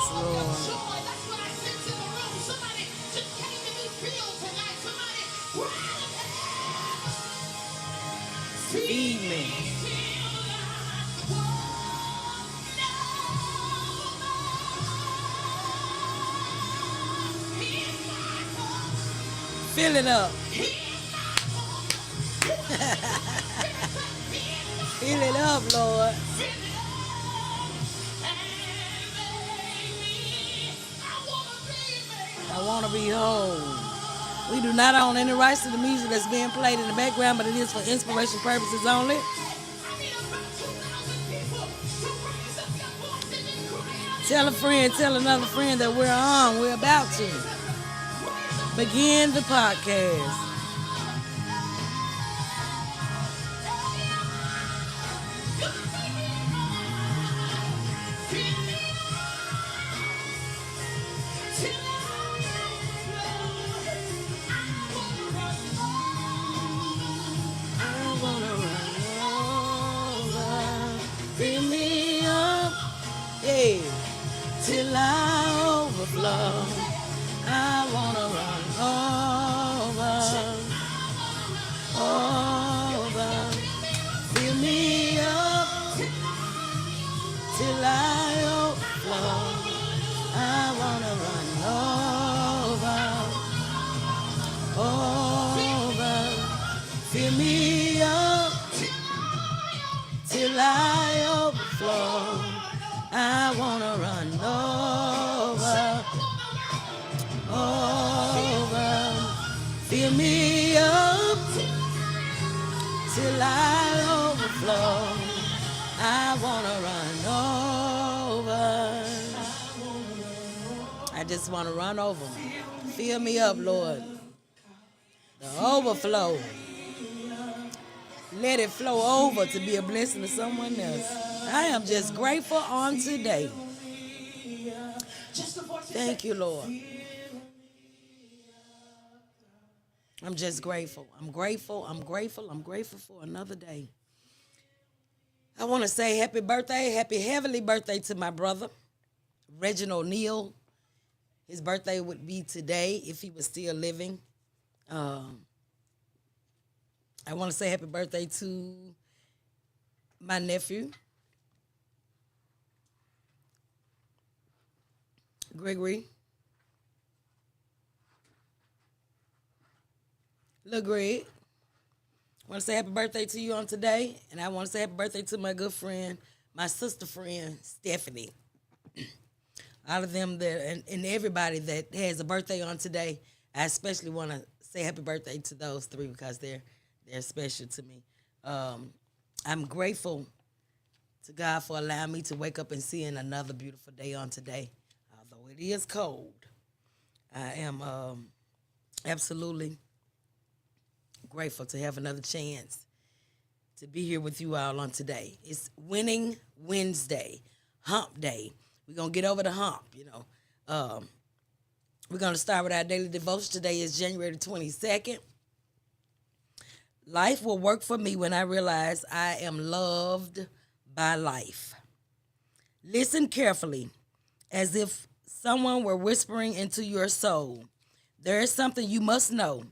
Yes, Lord. Feed me. Fill it up. Fill it up, Lord. I want to be whole. We do not own any rights to the music that's being played in the background, but it is for inspiration purposes only. Tell a friend, tell another friend that we're on. We're about to begin the podcast. I wanna run over, fill me up, yeah, till I overflow. I wanna run over, fill me up till I overflow. I wanna run over, fill me up till I overflow. I wanna run over, fill me up till I overflow. I wanna run over. I just wanna run over. Fill me up, Lord. The overflow. Let it flow over to be a blessing to someone else. I am just grateful on today. Thank you, Lord. I'm just grateful. I'm grateful for another day. I want to say happy birthday, happy heavenly birthday to my brother, Reginald Neal. His birthday would be today if he was still living. I want to say happy birthday to my nephew, Gregory. Lil Greg. I want to say happy birthday to you on today. And I want to say happy birthday to my good friend, my sister friend, Stephanie. All of them that and everybody that has a birthday on today, I especially want to say happy birthday to those three because they're special to me. I'm grateful to God for allowing me to wake up and seeing another beautiful day on today. Although it is cold, I am absolutely grateful to have another chance to be here with you all on today. It's Winning Wednesday, Hump Day. We're going to get over the hump, We're going to start with our daily devotion. Today is January the 22nd. Life will work for me when I realize I am loved by life. Listen carefully, as if someone were whispering into your soul. There is something you must know.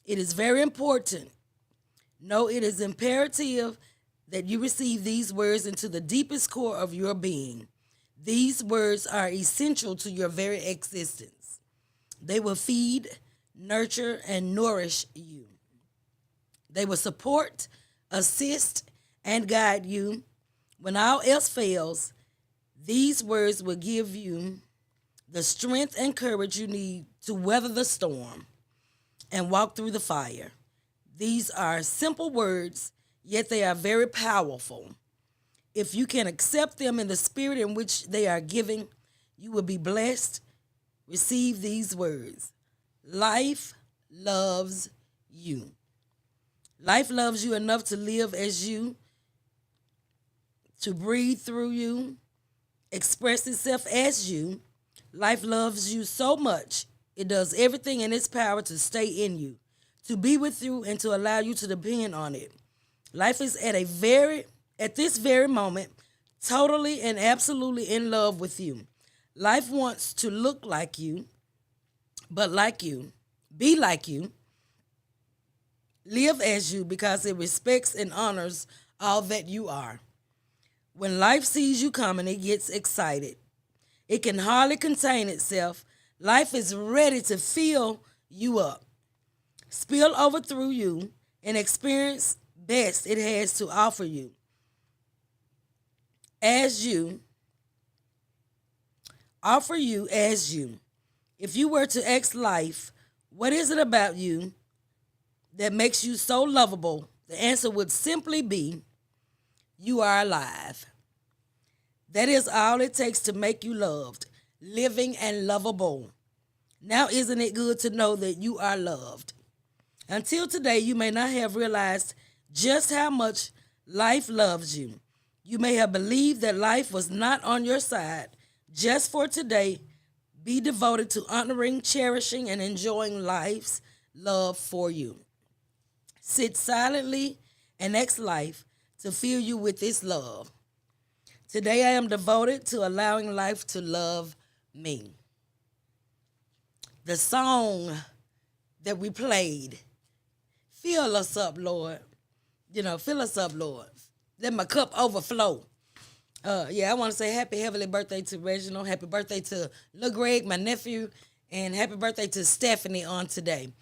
It is very important. No, it is imperative that you receive these words into the deepest core of your being. These words are essential to your very existence. They will feed, nurture, and nourish you. They will support, assist, and guide you. When all else fails, these words will give you the strength and courage you need to weather the storm and walk through the fire. These are simple words, yet they are very powerful. If you can accept them in the spirit in which they are given, you will be blessed. Receive these words. Life loves you. Life loves you enough to live as you, to breathe through you, express itself as you. Life loves you so much, it does everything in its power to stay in you, to be with you, and to allow you to depend on it. Life is at this very moment, totally and absolutely in love with you. Life wants to look like you, but like you, be like you, live as you because it respects and honors all that you are. When life sees you coming, it gets excited. It can hardly contain itself. Life is ready to fill you up, spill over through you, and experience best it has to offer you. As you, offer you as you. If you were to ask life, what is it about you that makes you so lovable? The answer would simply be, you are alive. That is all it takes to make you loved, living, and lovable. Now, isn't it good to know that you are loved? Until today, you may not have realized just how much life loves you. You may have believed that life was not on your side. Just for today, be devoted to honoring, cherishing, and enjoying life's love for you. Sit silently and ask life to fill you with its love. Today, I am devoted to allowing life to love me. The song that we played, fill us up, Lord. Fill us up, Lord. Let my cup overflow. I want to say happy heavenly birthday to Reginald. Happy birthday to Lil Greg, my nephew, and happy birthday to Stephanie on today.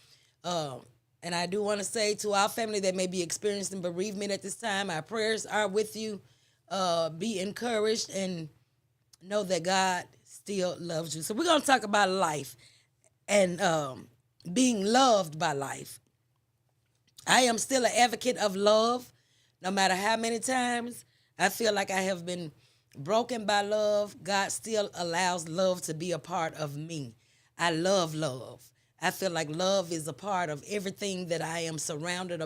And I do want to say to our family that may be experiencing bereavement at this time, our prayers are with you. Be encouraged and know that God still loves you. So we're going to talk about life and being loved by life. I am still an advocate of love, no matter how many times I feel like I have been broken by love. God still allows love to be a part of me. I love love. I feel like love is a part of everything that I am surrounded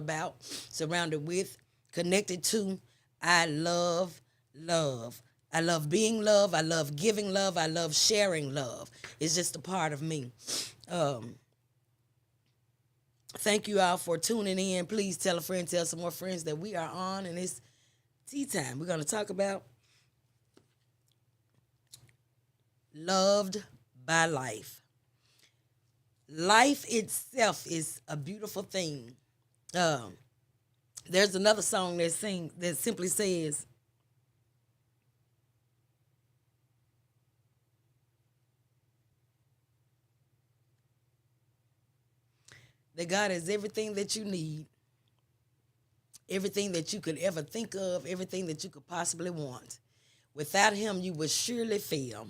with, connected to. I love love. I love being love. I love giving love. I love sharing love. It's just a part of me. Thank you all for tuning in. Please tell a friend, tell some more friends that we are on, and it's tea time. We're going to talk about loved by life. Life itself is a beautiful thing. There's another song that simply says, that God is everything that you need, everything that you could ever think of, everything that you could possibly want. Without him, you would surely fail.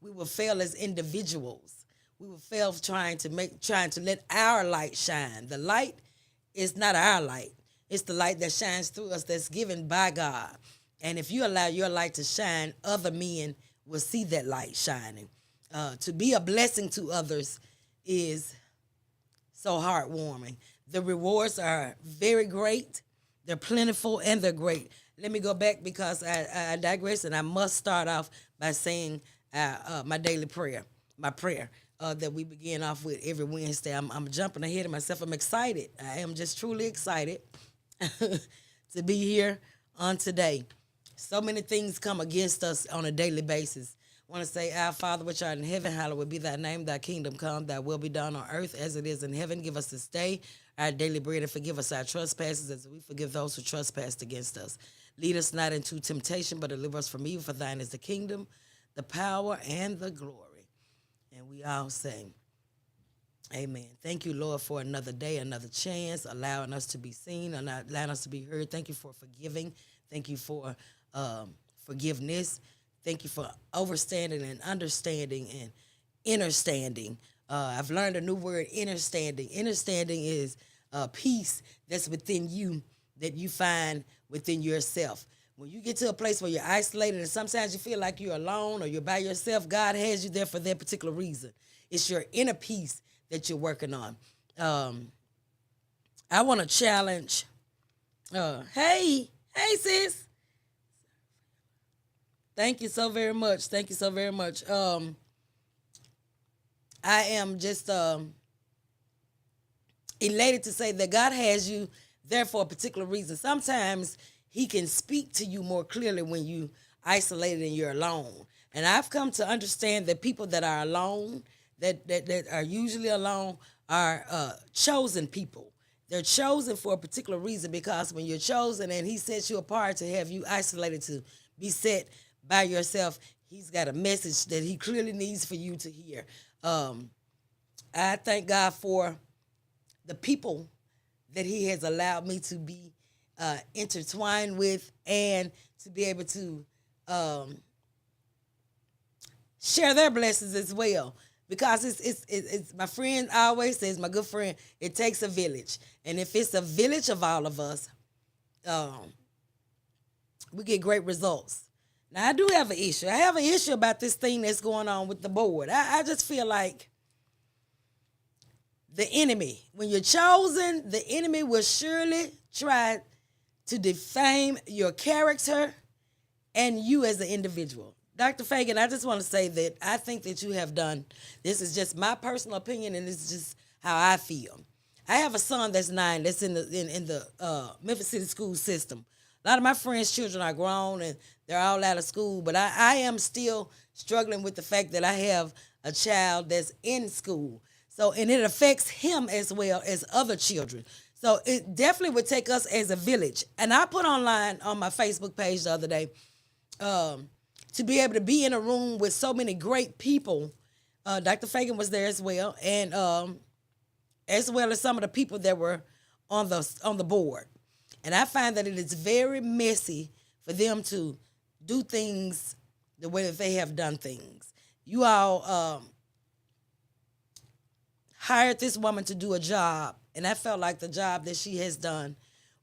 We will fail as individuals. We will fail trying to let our light shine. The light is not our light. It's the light that shines through us that's given by God. And if you allow your light to shine, other men will see that light shining. To be a blessing to others is so heartwarming. The rewards are very great. They're plentiful and they're great. Let me go back because I digress, and I must start off by saying my daily prayer, my prayer that we begin off with every Wednesday. I'm jumping ahead of myself. I'm excited. I am just truly excited to be here on today. So many things come against us on a daily basis. I want to say, Our Father which art in heaven, hallowed be thy name. Thy kingdom come, thy will be done on earth as it is in heaven. Give us this day our daily bread, and forgive us our trespasses as we forgive those who trespass against us. Lead us not into temptation, but deliver us from evil. For thine is the kingdom, the power, and the glory. And we all say, amen. Thank you, Lord, for another day, another chance, allowing us to be seen, allowing us to be heard. Thank you for forgiving. Thank you for forgiveness. Thank you for overstanding and understanding and understanding. I've learned a new word, understanding. Understanding is peace that's within you that you find within yourself. When you get to a place where you're isolated and sometimes you feel like you're alone or you're by yourself, God has you there for that particular reason. It's your inner peace that you're working on. I want to challenge. Hey, sis. Thank you so very much. Thank you so very much. I am just elated to say that God has you there for a particular reason. Sometimes he can speak to you more clearly when you isolated and you're alone. And I've come to understand that people that are alone, that are usually alone, are chosen people. They're chosen for a particular reason, because when you're chosen and he sets you apart to have you isolated, to be set by yourself, he's got a message that he clearly needs for you to hear. I thank God for the people that he has allowed me to be intertwined with, and to be able to share their blessings as well. Because it's my friend always says, my good friend, it takes a village. And if it's a village of all of us, we get great results. Now, I do have an issue. I have an issue about this thing that's going on with the board. I just feel like the enemy, when you're chosen, the enemy will surely try to defame your character and you as an individual. Dr. Fagan, I just want to say that I think that you have done, this is just my personal opinion, and this is just how I feel. I have a son that's 9 that's in the Memphis City school system. A lot of my friends' children are grown and they're all out of school, but I am still struggling with the fact that I have a child that's in school. So, and it affects him as well as other children. So it definitely would take us as a village. And I put online on my Facebook page the other day, to be able to be in a room with so many great people. Dr. Fagan was there as well, and as well as some of the people that were on the board. And I find that it is very messy for them to do things the way that they have done things. You all hired this woman to do a job, and I felt like the job that she has done,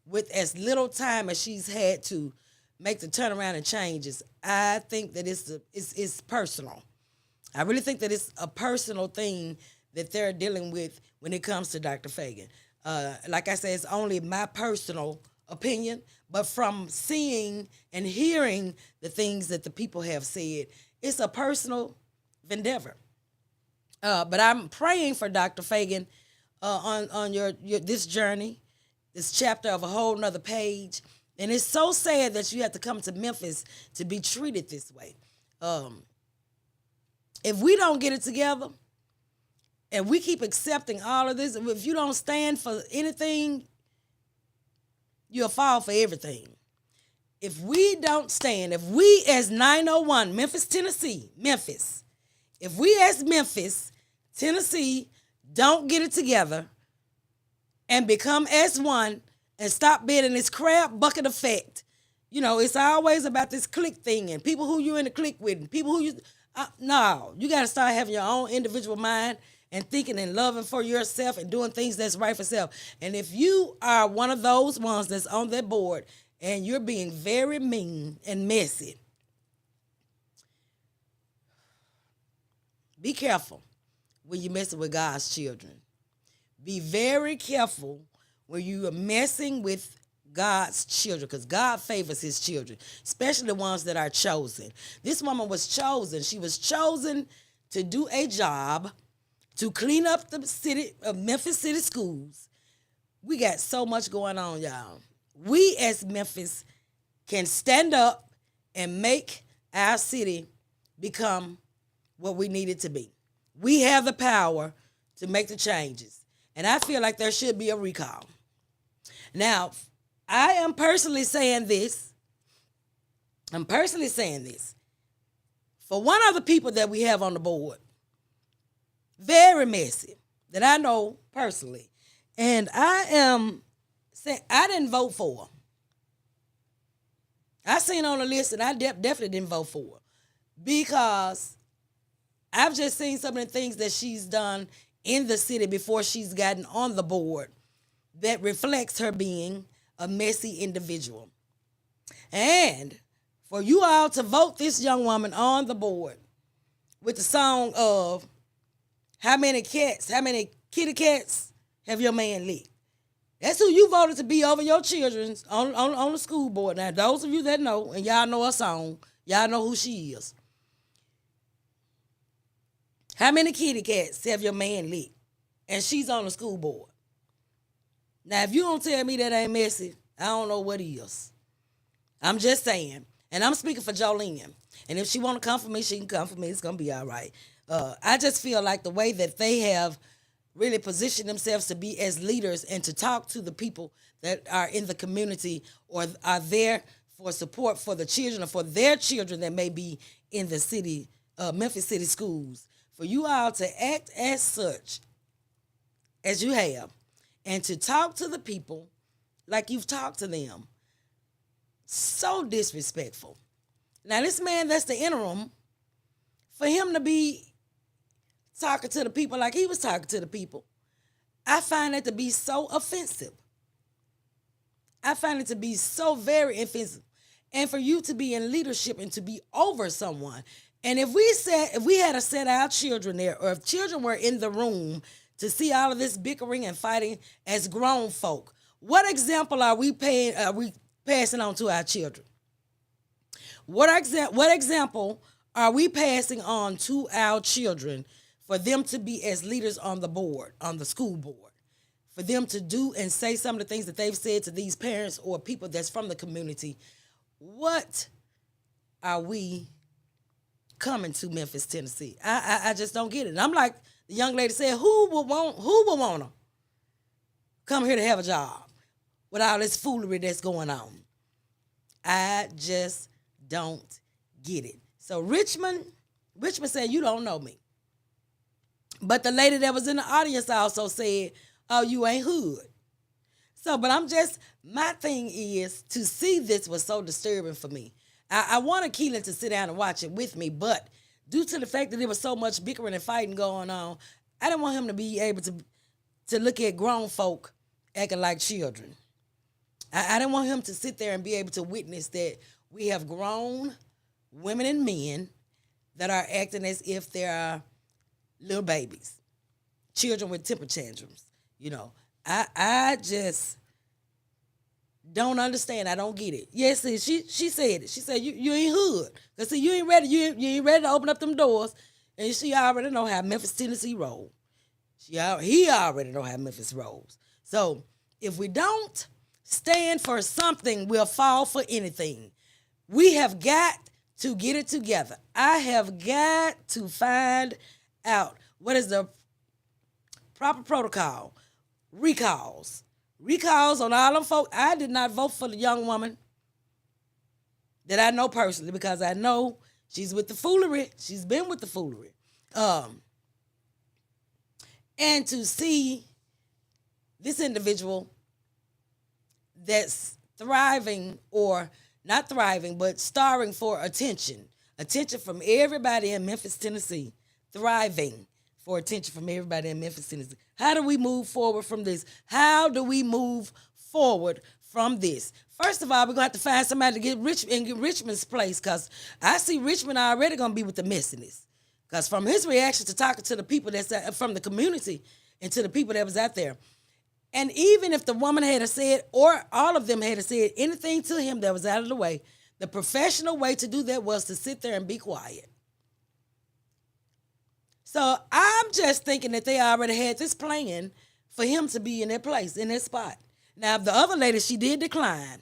with as little time as she's had to make the turnaround and changes, I think that it's personal. I really think that it's a personal thing that they're dealing with when it comes to Dr. Fagan. Like I said, it's only my personal opinion, but from seeing and hearing the things that the people have said, it's a personal endeavor. But I'm praying for Dr. Fagan on your this journey, this chapter of a whole nother page. And it's so sad that you have to come to Memphis to be treated this way. If we don't get it together and we keep accepting all of this, if you don't stand for anything, you'll fall for everything. If we don't stand, if we as 901, Memphis, Tennessee, if we as Memphis, Tennessee, don't get it together and become as one, and stop being in this crab bucket effect. You know, it's always about this clique thing and people who you're in the clique with and people who you... no, you got to start having your own individual mind and thinking and loving for yourself and doing things that's right for self. And if you are one of those ones that's on that board and you're being very mean and messy, be careful when you're messing with God's children. Be very careful when you are messing with God's children, because God favors his children, especially the ones that are chosen. This woman was chosen. She was chosen to do a job to clean up the city of Memphis City schools. We got so much going on, y'all. We as Memphis can stand up and make our city become what we need it to be. We have the power to make the changes. And I feel like there should be a recall. Now, I am personally saying this. For one of the people that we have on the board, very messy, that I know personally. And I am saying, I didn't vote for her. I seen on the list and I definitely didn't vote for her. Because I've just seen some of the things that she's done in the city before she's gotten on the board that reflects her being a messy individual. And for you all to vote this young woman on the board with the song of how many kitty cats have your man licked? That's who you voted to be over your children's on the school board. Now, those of you that know, and y'all know her song, y'all know who she is. How many kitty cats have your man licked? And she's on the school board. Now, if you don't tell me that ain't messy, I don't know what is. I'm just saying. And I'm speaking for Jolene. And if she want to come for me, she can come for me. It's going to be all right. I just feel like the way that they have really positioned themselves to be as leaders and to talk to the people that are in the community or are there for support for the children or for their children that may be in the city, Memphis City schools. For you all to act as such as you have and to talk to the people like you've talked to them. So disrespectful. Now, this man that's the interim, for him to be talking to the people like he was talking to the people, I find that to be so offensive. I find it to be so very offensive. And for you to be in leadership and to be over someone. And if we had to set our children there, or if children were in the room to see all of this bickering and fighting as grown folk, what example are we passing on to our children? What example are we passing on to our children for them to be as leaders on the board, on the school board, for them to do and say some of the things that they've said to these parents or people that's from the community? What are we coming to Memphis, Tennessee? I just don't get it. And I'm like the young lady said, who would want to come here to have a job with all this foolery that's going on? I just don't get it. So Richmond said, you don't know me. But the lady that was in the audience also said, oh, you ain't hood. So, but my thing is, to see this was so disturbing for me. I wanted Keelan to sit down and watch it with me, but due to the fact that there was so much bickering and fighting going on, I didn't want him to be able to look at grown folk acting like children. I didn't want him to sit there and be able to witness that we have grown women and men that are acting as if they are little babies, children with temper tantrums. I just don't understand. I don't get it. Yes, she said it. She said you ain't hood. Cause see, you ain't ready. You ain't ready to open up them doors. And she already know how Memphis, Tennessee roll. He already know how Memphis rolls. So if we don't stand for something, we'll fall for anything. We have got to get it together. I have got to find out what is the proper protocol. Recalls on all them folks. I did not vote for the young woman that I know personally because I know she's with the foolery. She's been with the foolery. And to see this individual that's thriving, or not thriving, but starring for attention from everybody in Memphis, Tennessee, thriving for attention from everybody in Memphis, Tennessee. How do we move forward from this? How do we move forward from this? First of all, we're going to have to find somebody to get Richmond's place, because I see Richmond already going to be with the messiness. Because from his reaction to talking to the people that's from the community and to the people that was out there, and even if the woman had said, or all of them had said anything to him that was out of the way, the professional way to do that was to sit there and be quiet. So I'm just thinking that they already had this plan for him to be in their place, in their spot. Now, the other lady, she did decline.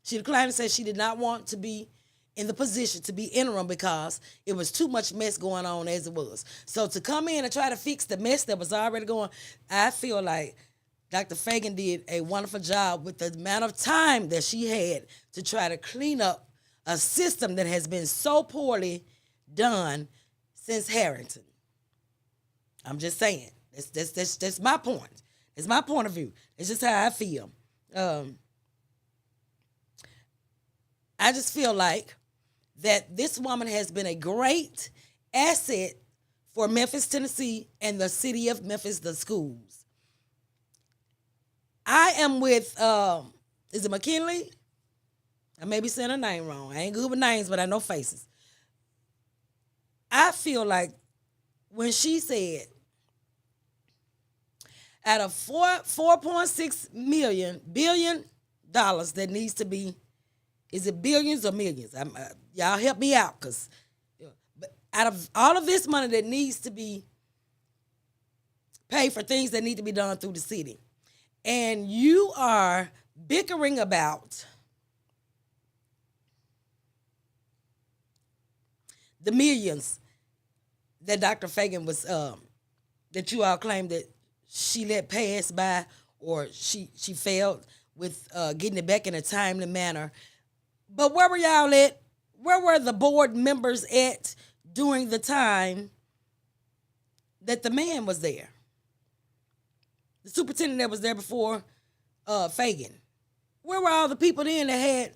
She declined and said she did not want to be in the position to be interim because it was too much mess going on as it was. So to come in and try to fix the mess that was already going, I feel like Dr. Fagan did a wonderful job with the amount of time that she had to try to clean up a system that has been so poorly done since Harrington. I'm just saying. That's my point. It's my point of view. It's just how I feel. I just feel like that this woman has been a great asset for Memphis, Tennessee, and the city of Memphis, the schools. I am with, is it McKinley? I may be saying her name wrong. I ain't good with names, but I know faces. I feel like when she said, out of $4.6 billion that needs to be, is it billions or millions? Y'all help me out, because out of all of this money that needs to be paid for things that need to be done through the city, and you are bickering about the millions that Dr. Fagan was that you all claim that she let pass by, or she failed with getting it back in a timely manner. But where were y'all at? Where were the board members at during the time that the man was there? The superintendent that was there before Fagan. Where were all the people then that had?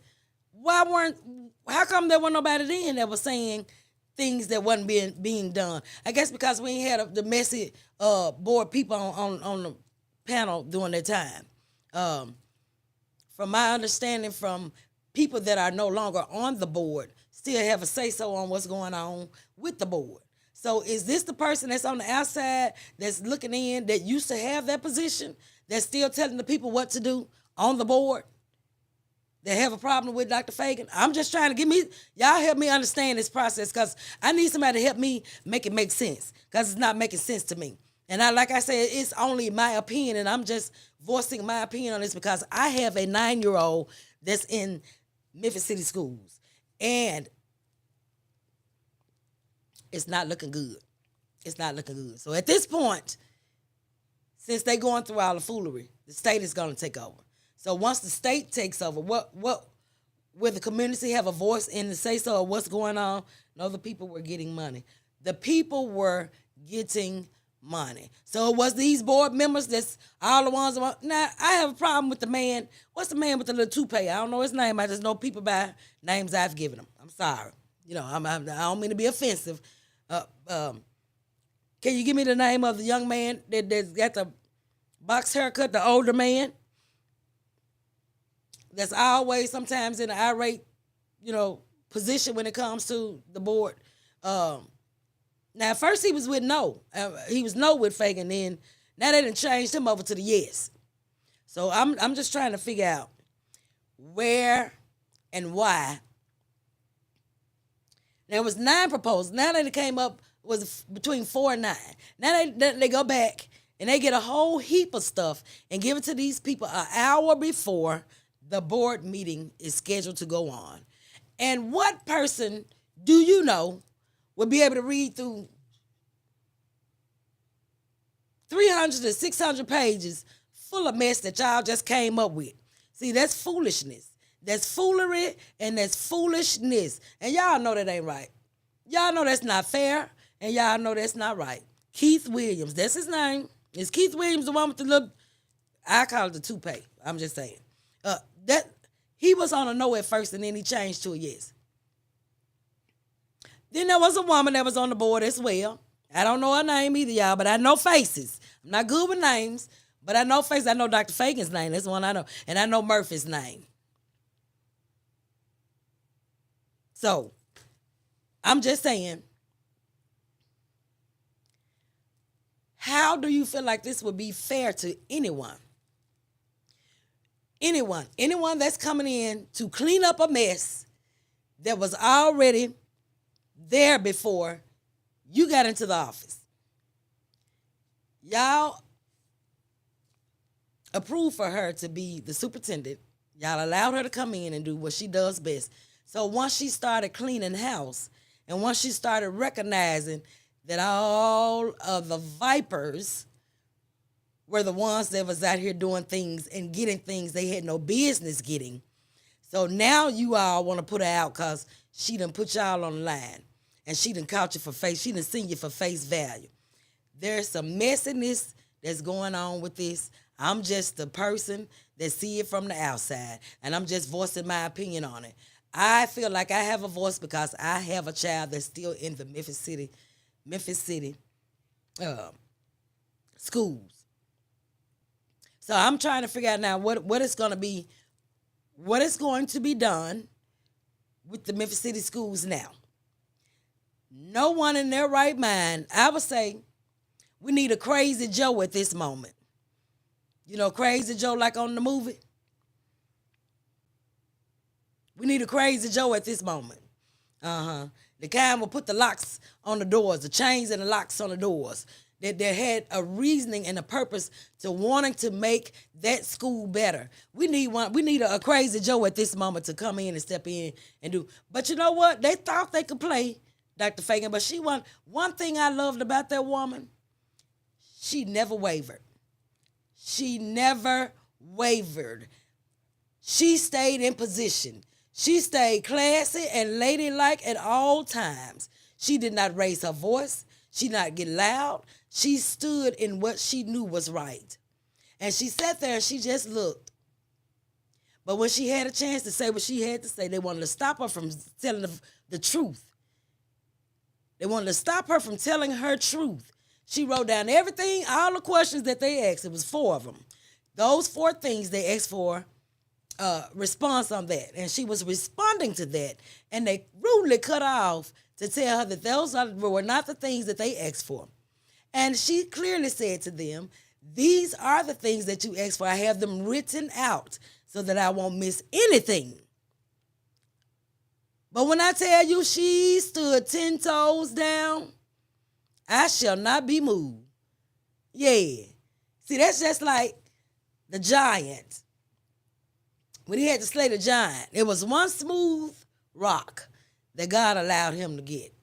How come there wasn't nobody then that was saying things that wasn't being done? I guess because we ain't had the messy board people on the panel during that time. From my understanding, from people that are no longer on the board, still have a say-so on what's going on with the board. So is this the person that's on the outside that's looking in, that used to have that position, that's still telling the people what to do on the board, that have a problem with Dr. Fagan? I'm just trying to y'all help me understand this process, because I need somebody to help me make it make sense, because it's not making sense to me. And like I said, it's only my opinion, and I'm just voicing my opinion on this because I have a 9-year-old that's in Memphis City Schools, and it's not looking good. It's not looking good. So at this point, since they're going through all the foolery, the state is going to take over. So once the state takes over, will the community have a voice in the say-so of what's going on? No, the people were getting money. The people were getting money. So it was these board members that's all the ones. Now, I have a problem with the man. What's the man with the little toupee? I don't know his name. I just know people by names I've given them. I'm sorry. I don't mean to be offensive. Can you give me the name of the young man that's got the box haircut, the older man? That's always sometimes in an irate, position when it comes to the board. Now, at first he was with no. He was no with Fagan. Then now they done changed him over to the yes. So I'm just trying to figure out where and why. There was 9 proposals. Now they came up was between 4 and 9. Now they go back and they get a whole heap of stuff and give it to these people an hour before the board meeting is scheduled to go on. And what person do you know would be able to read through 300 to 600 pages full of mess that y'all just came up with? See, that's foolishness. That's foolery and that's foolishness. And y'all know that ain't right. Y'all know that's not fair, and y'all know that's not right. Keith Williams, that's his name. Is Keith Williams the one with the little, I call it the toupee. I'm just saying. That he was on a no at first, and then he changed to a yes. Then there was a woman that was on the board as well. I don't know her name either, y'all, but I know faces. I'm not good with names, but I know faces. I know Dr. Fagan's name. That's the one I know. And I know Murphy's name. So, I'm just saying, how do you feel like this would be fair to anyone? Anyone that's coming in to clean up a mess that was already there before you got into the office. Y'all approved for her to be the superintendent. Y'all allowed her to come in and do what she does best. So once she started cleaning house, and once she started recognizing that all of the vipers were the ones that was out here doing things and getting things they had no business getting. So now you all want to put her out because she done put y'all on the line. And she done caught you for face. She done seen you for face value. There's some messiness that's going on with this. I'm just the person that see it from the outside. And I'm just voicing my opinion on it. I feel like I have a voice because I have a child that's still in the Memphis City schools. So I'm trying to figure out now what is going to be done with the Memphis City schools now. No one in their right mind, I would say, we need a Crazy Joe at this moment. Crazy Joe like on the movie? We need a Crazy Joe at this moment. The kind will put the locks on the doors, the chains and the locks on the doors. That had a reasoning and a purpose to wanting to make that school better. We need a Crazy Joe at this moment to come in and step in and do. But you know what? They thought they could play Dr. Fagan. But one thing I loved about that woman, she never wavered. She never wavered. She stayed in position. She stayed classy and ladylike at all times. She did not raise her voice. She did not get loud. She stood in what she knew was right. And she sat there and she just looked. But when she had a chance to say what she had to say, they wanted to stop her from telling the truth. They wanted to stop her from telling her truth. She wrote down everything, all the questions that they asked. It was 4 of them. Those 4 things they asked for response on that. And she was responding to that. And they rudely cut her off to tell her that those were not the things that they asked for. And she clearly said to them, these are the things that you asked for. I have them written out so that I won't miss anything. But when I tell you she stood 10 toes down, I shall not be moved. Yeah. See, that's just like the giant. When he had to slay the giant, it was one smooth rock that God allowed him to get,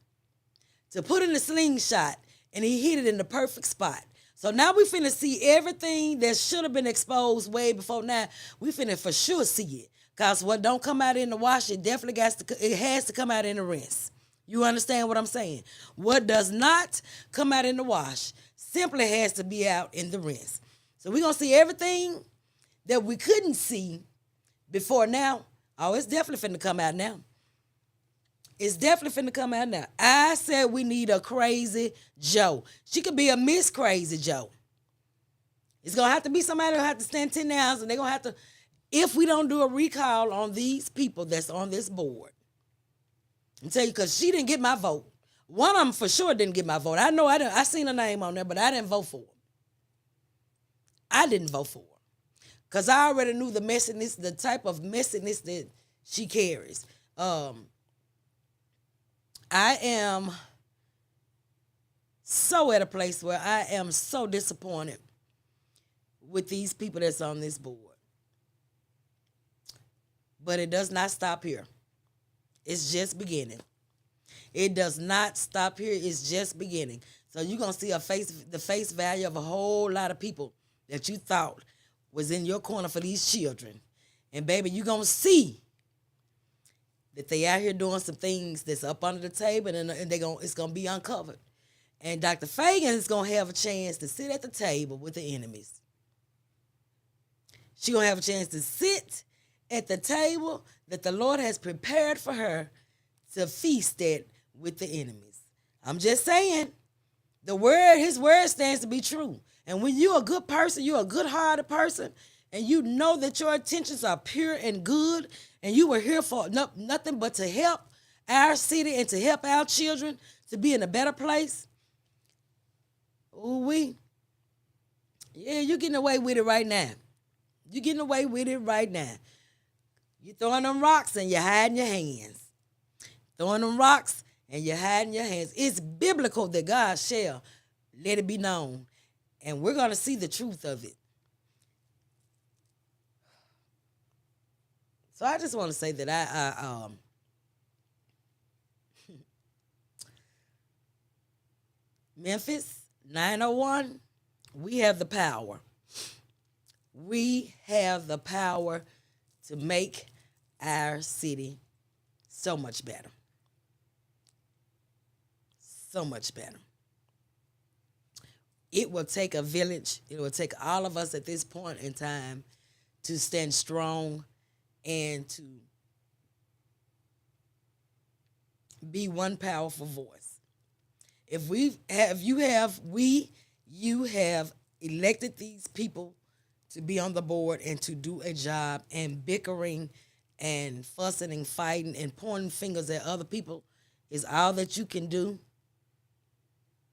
to put in the slingshot, and he hit it in the perfect spot. So now we finna see everything that should have been exposed way before now. We finna for sure see it. Because what don't come out in the wash, it definitely has to come out in the rinse. You understand what I'm saying? What does not come out in the wash simply has to be out in the rinse. So we're going to see everything that we couldn't see before now. Oh, it's definitely finna come out now. It's definitely finna come out now. I said we need a crazy Joe. She could be a Miss Crazy Joe. It's going to have to be somebody who have to stand 10 hours, and they're going to have to, if we don't do a recall on these people that's on this board. I'm tell you, because she didn't get my vote. One of them for sure didn't get my vote. I know I seen her name on there, but I didn't vote for her. I didn't vote for her. Because I already knew the messiness, the type of messiness that she carries. I am so at a place where I am so disappointed with these people that's on this board. But it does not stop here. It's just beginning. It does not stop here. It's just beginning. So you're going to see the face value of a whole lot of people that you thought was in your corner for these children. And baby, you're going to see that they out here doing some things that's up under the table, and it's going to be uncovered. And Dr. Fagan is going to have a chance to sit at the table with the enemies. She's going to have a chance to sit at the table that the Lord has prepared for her to feast at with the enemies. I'm just saying, his word stands to be true. And when you're a good person, you're a good-hearted person, and you know that your intentions are pure and good, and you were here for nothing but to help our city and to help our children to be in a better place. You're getting away with it right now. You're getting away with it right now. You're throwing them rocks and you're hiding your hands. Throwing them rocks and you're hiding your hands. It's biblical that God shall let it be known. And we're going to see the truth of it. So I just want to say that I Memphis 901, we have the power. We have the power to make our city so much better. So much better. It will take a village. It will take all of us at this point in time to stand strong and to be one powerful voice. You have elected these people to be on the board and to do a job, and bickering and fussing and fighting and pointing fingers at other people is all that you can do.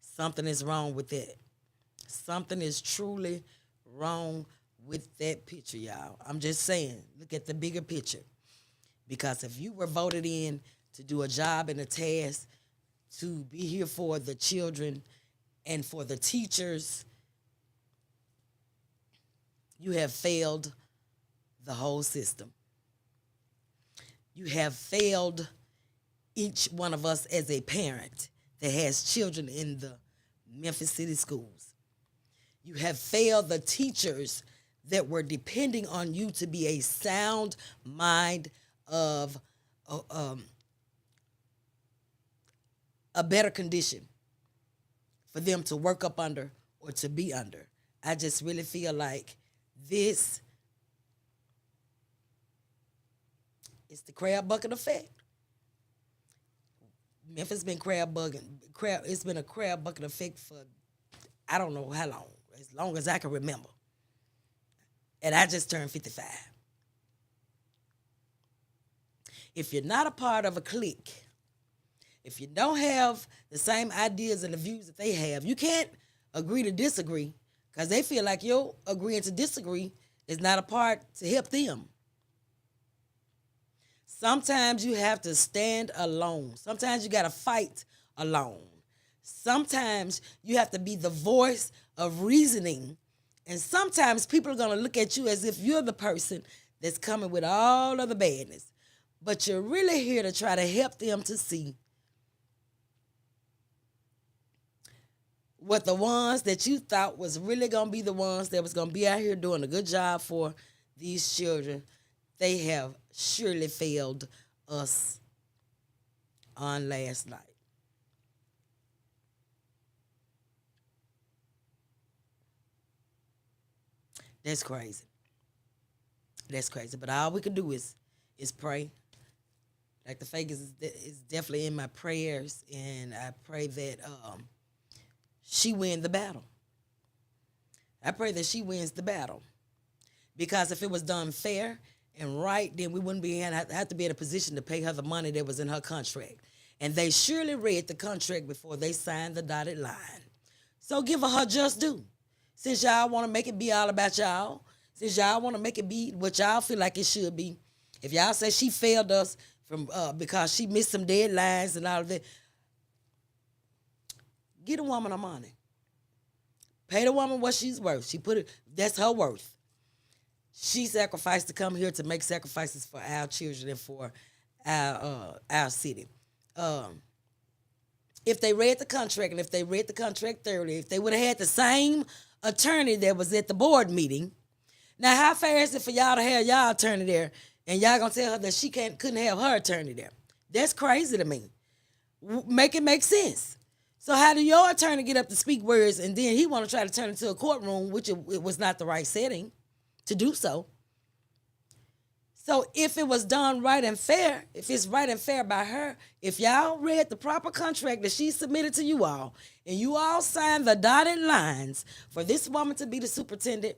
Something is wrong with that. Something is truly wrong with that picture, y'all. I'm just saying, look at the bigger picture. Because if you were voted in to do a job and a task, to be here for the children and for the teachers, you have failed the whole system. You have failed each one of us as a parent that has children in the Memphis City schools. You have failed the teachers that were depending on you to be a sound mind of a better condition for them to work up under or to be under. I just really feel like this is the crab bucket effect. Memphis been it's been a crab bucket effect for I don't know how long, as long as I can remember. And I just turned 55. If you're not a part of a clique, if you don't have the same ideas and the views that they have, you can't agree to disagree because they feel like your agreeing to disagree is not a part to help them. Sometimes you have to stand alone. Sometimes you got to fight alone. Sometimes you have to be the voice of reasoning. And sometimes people are going to look at you as if you're the person that's coming with all of the badness. But you're really here to try to help them to see what the ones that you thought was really going to be the ones that was going to be out here doing a good job for these children, they have surely failed us on last night. That's crazy. That's crazy. But all we can do is pray. Like the fake is definitely in my prayers, and I pray that she win the battle. I pray that she wins the battle. Because if it was done fair and right, then we wouldn't have to be in a position to pay her the money that was in her contract. And they surely read the contract before they signed the dotted line. So give her just due. Since y'all want to make it be all about y'all, since y'all want to make it be what y'all feel like it should be, if y'all say she failed us from because she missed some deadlines and all of that, get a woman her money. Pay the woman what she's worth. That's her worth. She sacrificed to come here to make sacrifices for our children and for our city. If they read the contract and if they read the contract thoroughly, if they would have had the same attorney that was at the board meeting, now how fair is it for y'all to have y'all attorney there and y'all gonna tell her that she couldn't have her attorney there? That's crazy to me. Make it make sense. So how do your attorney get up to speak words and then he want to try to turn it into a courtroom, which it was not the right setting to do so? So if it was done right and fair, if it's right and fair by her, if y'all read the proper contract that she submitted to you all, and you all signed the dotted lines for this woman to be the superintendent,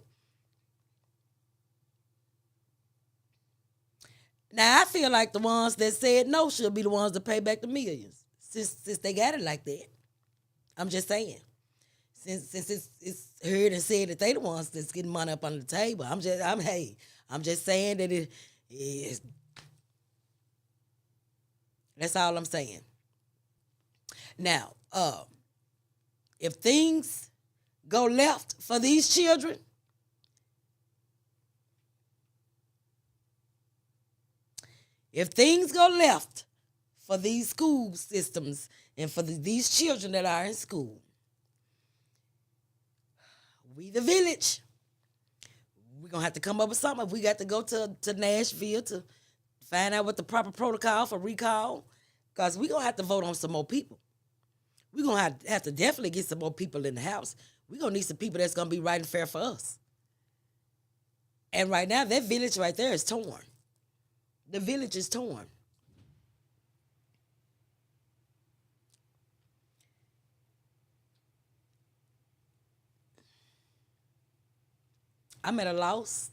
now I feel like the ones that said no should be the ones that pay back the millions, since they got it like that. I'm just saying. Since it's heard and said that they the ones that's getting money up on the table. I'm just saying that it is. That's all I'm saying. Now, if things go left for these children, if things go left for these school systems and for these children that are in school, we the village, we're going to have to come up with something. We got to go to Nashville to find out what the proper protocol for recall, because we're going to have to vote on some more people. We're going to have to definitely get some more people in the house. We're going to need some people that's going to be right and fair for us. And right now, that village right there is torn. The village is torn. I'm at a loss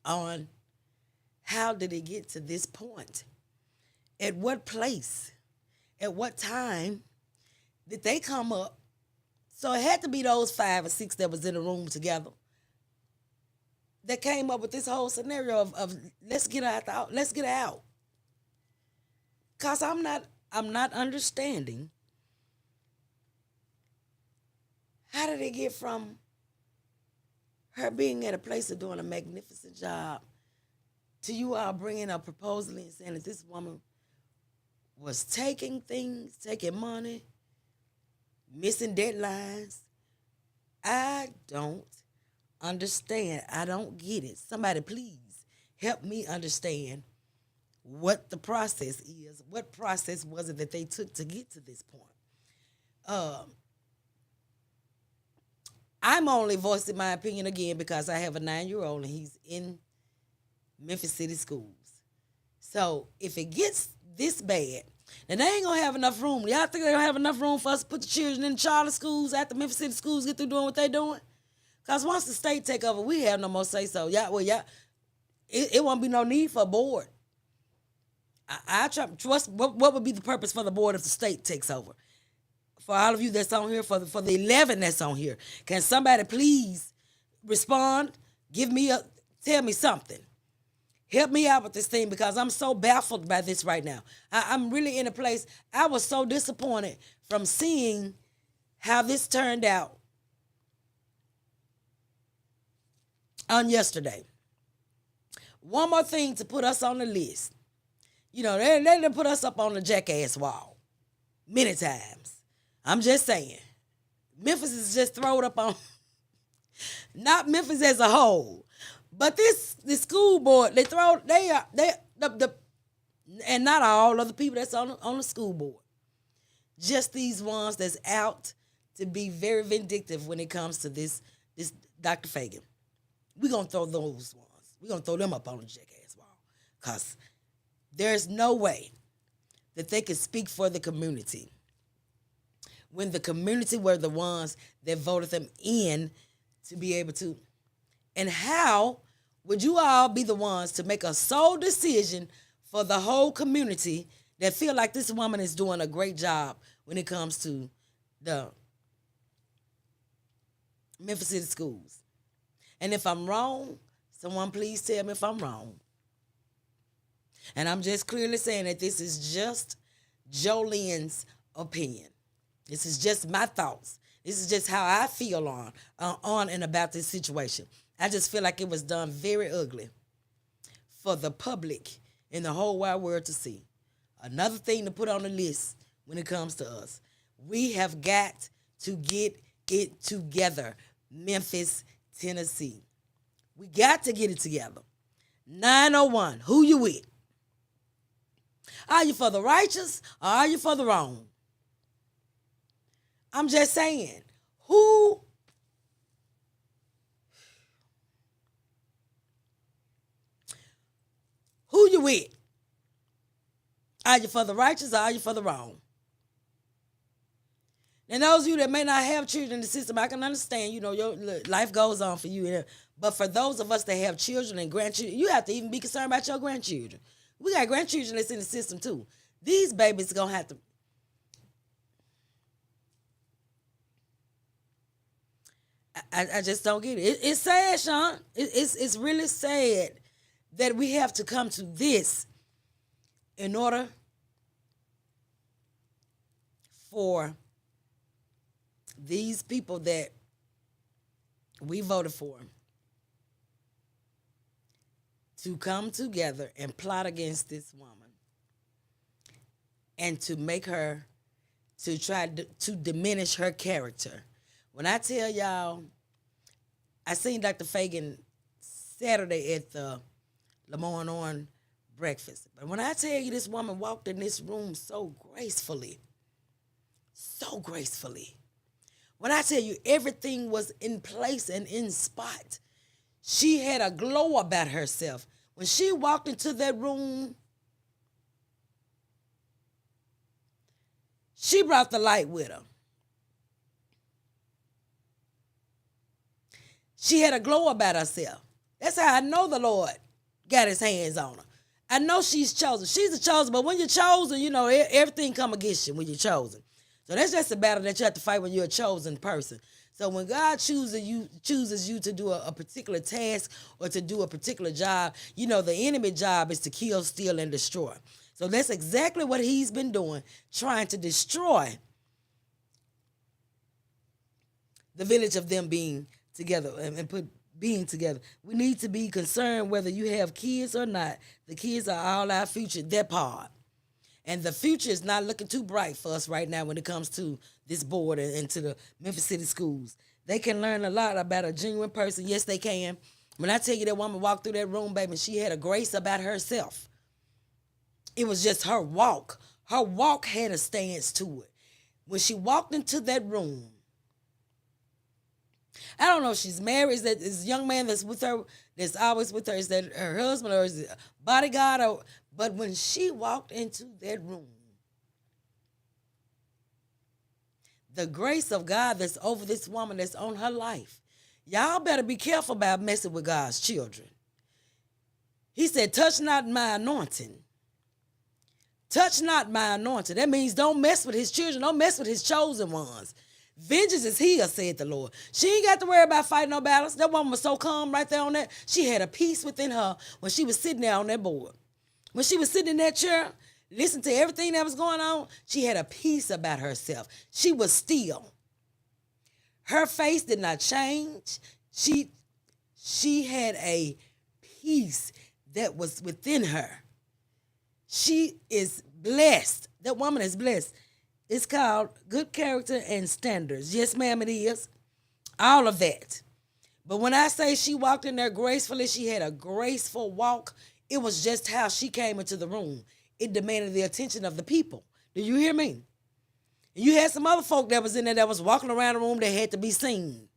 on how did it get to this point? At what place? At what time did they come up? So it had to be those 5 or 6 that was in the room together that came up with this whole scenario of let's get out. Let's get out. Cause I'm not understanding how did it get from her being at a place of doing a magnificent job to you all bringing a proposal and saying that this woman was taking things, taking money, missing deadlines. I don't understand. I don't get it. Somebody please help me understand what the process is. What process was it that they took to get to this point? Um, I'm only voicing my opinion again because I have a 9-year old and he's in Memphis City schools. So if it gets this bad, then they ain't gonna have enough room. Y'all think they gonna have enough room for us to put the children in charter schools after Memphis City schools get through doing what they doing? Cause once the state take over, we have no more say so. It won't be no need for a board. I try. What would be the purpose for the board if the state takes over? For all of you that's on here, for the 11 that's on here, can somebody please respond? Tell me something. Help me out with this thing because I'm so baffled by this right now. I'm really in a place. I was so disappointed from seeing how this turned out on yesterday. One more thing to put us on the list. You know, they done put us up on the jackass wall many times. I'm just saying. Memphis is just thrown up on, not Memphis as a whole, but the school board, and not all of the people that's on the school board. Just these ones that's out to be very vindictive when it comes to this Dr. Fagan. We're going to throw those ones. We're going to throw them up on the jackass wall. Because there's no way that they can speak for the community when the community were the ones that voted them in to be able to. And how would you all be the ones to make a sole decision for the whole community that feel like this woman is doing a great job when it comes to the Memphis City schools? And if I'm wrong, someone please tell me if I'm wrong. And I'm just clearly saying that this is just Jolene's opinion. This is just my thoughts. This is just how I feel on and about this situation. I just feel like it was done very ugly for the public in the whole wide world to see. Another thing to put on the list when it comes to us. We have got to get it together. Memphis, Tennessee. We got to get it together. 901, who you with? Are you for the righteous or are you for the wrong? I'm just saying, who you with? Are you for the righteous or are you for the wrong? And those of you that may not have children in the system, I can understand, your life goes on for you. But for those of us that have children and grandchildren, you have to even be concerned about your grandchildren. We got grandchildren that's in the system too. These babies are going to have to. I just don't get it. It's sad, Sean. It's really sad that we have to come to this in order for these people that we voted for to come together and plot against this woman and to make her, to try to diminish her character. When I tell y'all, I seen Dr. Fagan Saturday at the Lamorne on breakfast. But when I tell you this woman walked in this room so gracefully, when I tell you everything was in place and in spot, she had a glow about herself. When she walked into that room, she brought the light with her. She had a glow about herself. That's how I know the Lord got his hands on her. I know she's chosen. She's a chosen, but when you're chosen, everything come against you when you're chosen. So that's just a battle that you have to fight when you're a chosen person. So when God chooses you to do a particular task or to do a particular job, the enemy job is to kill, steal, and destroy. So that's exactly what he's been doing, trying to destroy the village of them being together and being together. We need to be concerned whether you have kids or not. The kids are all our future, that part. And the future is not looking too bright for us right now when it comes to this board and to the Memphis City schools. They can learn a lot about a genuine person. Yes, they can. When I tell you that woman walked through that room, baby, she had a grace about herself. It was just her walk. Her walk had a stance to it. When she walked into that room, I don't know if she's married. Is that this young man that's with her, that's always with her, is that her husband or is it a bodyguard? But when she walked into that room, the grace of God that's over this woman that's on her life, y'all better be careful about messing with God's children. He said, touch not my anointing. Touch not my anointing. That means don't mess with his children. Don't mess with his chosen ones. Vengeance is his, said the Lord. She ain't got to worry about fighting no battles. That woman was so calm right there on that. She had a peace within her when she was sitting there on that board. When she was sitting in that chair, listening to everything that was going on, she had a peace about herself. She was still. Her face did not change. She had a peace that was within her. She is blessed. That woman is blessed. It's called good character and standards. Yes, ma'am, it is. All of that. But when I say she walked in there gracefully, she had a graceful walk. It was just how she came into the room. It demanded the attention of the people. Do you hear me? You had some other folk that was in there that was walking around the room that had to be seen.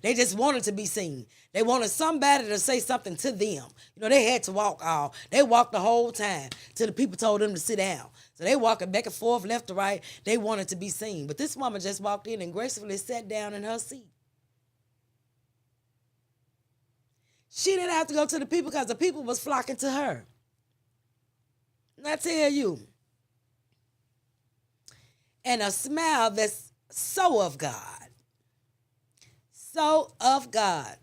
They just wanted to be seen. They wanted somebody to say something to them. You know, they had to walk all. They walked the whole time till the people told them to sit down. So they walking back and forth, left to right. They wanted to be seen. But this woman just walked in and gracefully sat down in her seat. She didn't have to go to the people because the people was flocking to her. And I tell you, and a smile that's so of God. So of God.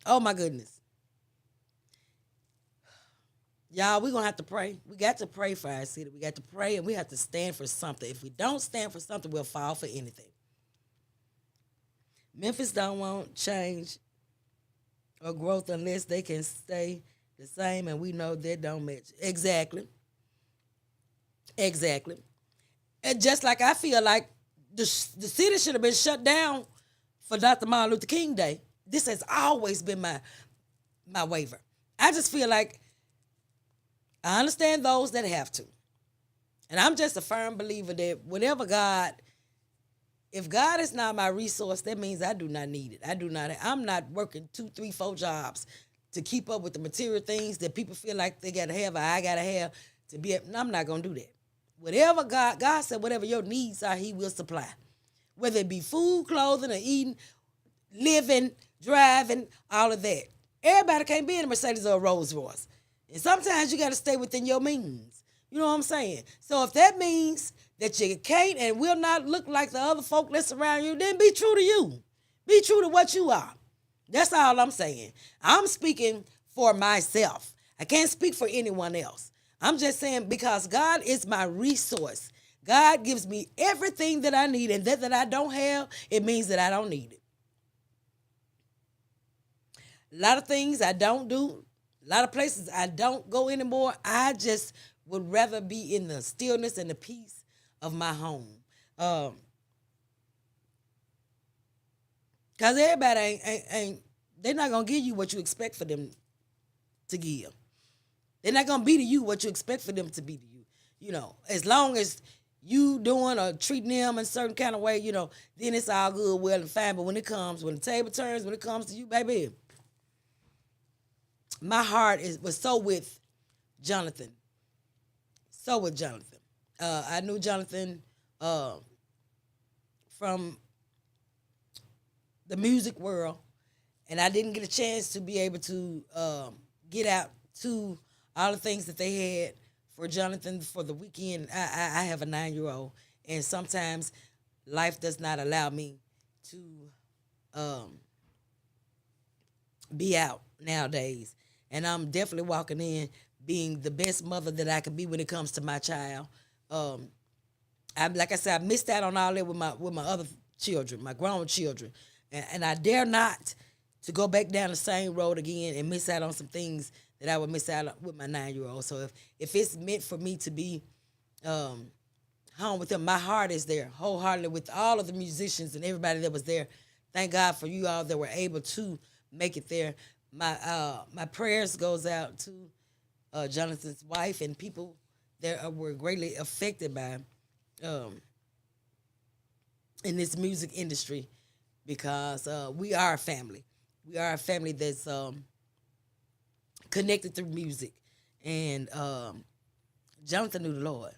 Oh my goodness. Y'all, we're going to have to pray. We got to pray for our city. We got to pray and we have to stand for something. If we don't stand for something, we'll fall for anything. Memphis don't want change or growth unless they can stay the same, and we know that don't match. Exactly. And just like I feel like the city should have been shut down for Dr. Martin Luther King Day. This has always been my waiver. I just feel like I understand those that have to. And I'm just a firm believer that whatever God, if God is not my resource, that means I do not need it. I'm not working 2, 3, 4 jobs to keep up with the material things that people feel like they got to have or I got to have to be. I'm not going to do that. Whatever God said, whatever your needs are, he will supply. Whether it be food, clothing, or eating, living, driving, all of that. Everybody can't be in a Mercedes or a Rolls Royce. And sometimes you got to stay within your means. You know what I'm saying? So if that means that you can't and will not look like the other folk that's around you, then be true to you. Be true to what you are. That's all I'm saying. I'm speaking for myself. I can't speak for anyone else. I'm just saying because God is my resource. God gives me everything that I need, and that I don't have, it means that I don't need it. A lot of things I don't do. A lot of places I don't go anymore. I just would rather be in the stillness and the peace of my home. Because everybody ain't, they're not going to give you what you expect for them to give. They're not going to be to you what you expect for them to be to you. You know, as long as you doing or treating them in a certain kind of way, you know, then it's all good, well and fine. But when the table turns, when it comes to you, baby, my heart was so with Jonathan. So with Jonathan. I knew Jonathan from the music world, and I didn't get a chance to be able to get out to all the things that they had for Jonathan for the weekend. I have a 9-year-old, and sometimes life does not allow me to be out nowadays. And I'm definitely walking in being the best mother that I could be when it comes to my child. Like I said, I missed out on all that with my other children, my grown children. And I dare not to go back down the same road again and miss out on some things that I would miss out on with my 9-year-old. So if it's meant for me to be um, home with them. My heart is there wholeheartedly with all of the musicians and everybody that was there. Thank God for you all that were able to make it there. My prayers goes out to Jonathan's wife and people that were greatly affected by um, in this music industry because we are a family. We are a family that's connected through music, and Jonathan knew the Lord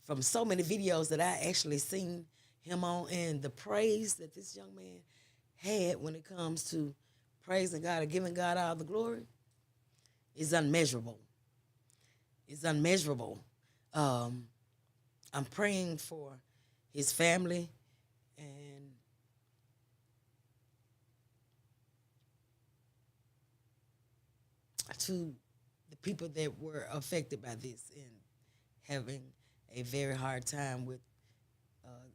from so many videos that I actually seen him on, and the praise that this young man had when it comes to praising God and giving God all the glory is unmeasurable. It's unmeasurable. Um, I'm praying for his family and to the people that were affected by this and having a very hard time with uh,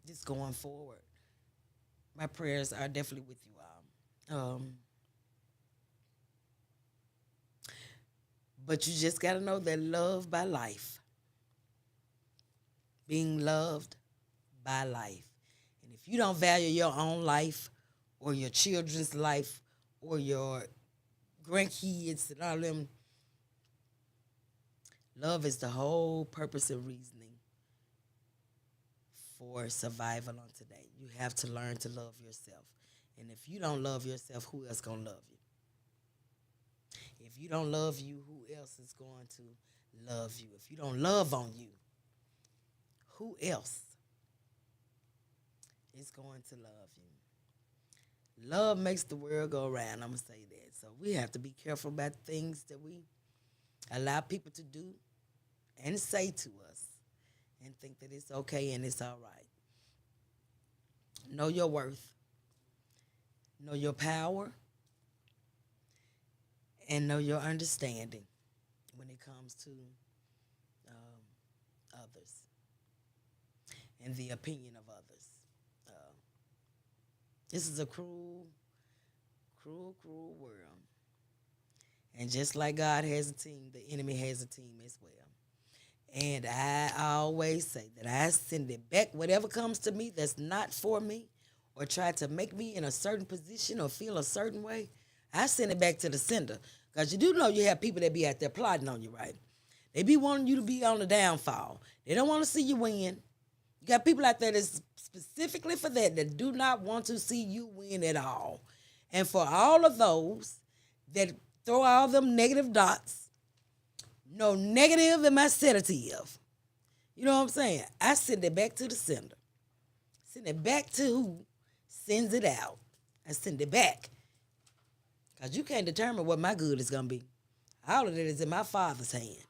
just going forward. My prayers are definitely with you all. But you just got to know that love by life, being loved by life. And if you don't value your own life or your children's life or your grandkids and all them, love is the whole purpose and reasoning for survival on today. You have to learn to love yourself. And if you don't love yourself, who else gonna love you? If you don't love you, who else is going to love you? If you don't love on you, who else is going to love you? Love makes the world go round. I'm gonna say that. So we have to be careful about things that we allow people to do and say to us and think that it's okay and it's all right. Know your worth, know your power, and know your understanding when it comes to others and the opinion of others. Uh, this is a cruel, cruel, cruel world. And just like God has a team, the enemy has a team as well. And I always say that I send it back, whatever comes to me that's not for me or try to make me in a certain position or feel a certain way, I send it back to the sender. Because you do know you have people that be out there plotting on you, right? They be wanting you to be on the downfall. They don't want to see you win. You got people out there that's specifically for that do not want to see you win at all. And for all of those that throw all them negative dots, no negative in my sedative. You know what I'm saying? I send it back to the sender. Send it back to who sends it out. I send it back. Because you can't determine what my good is going to be. All of it is in my Father's hand.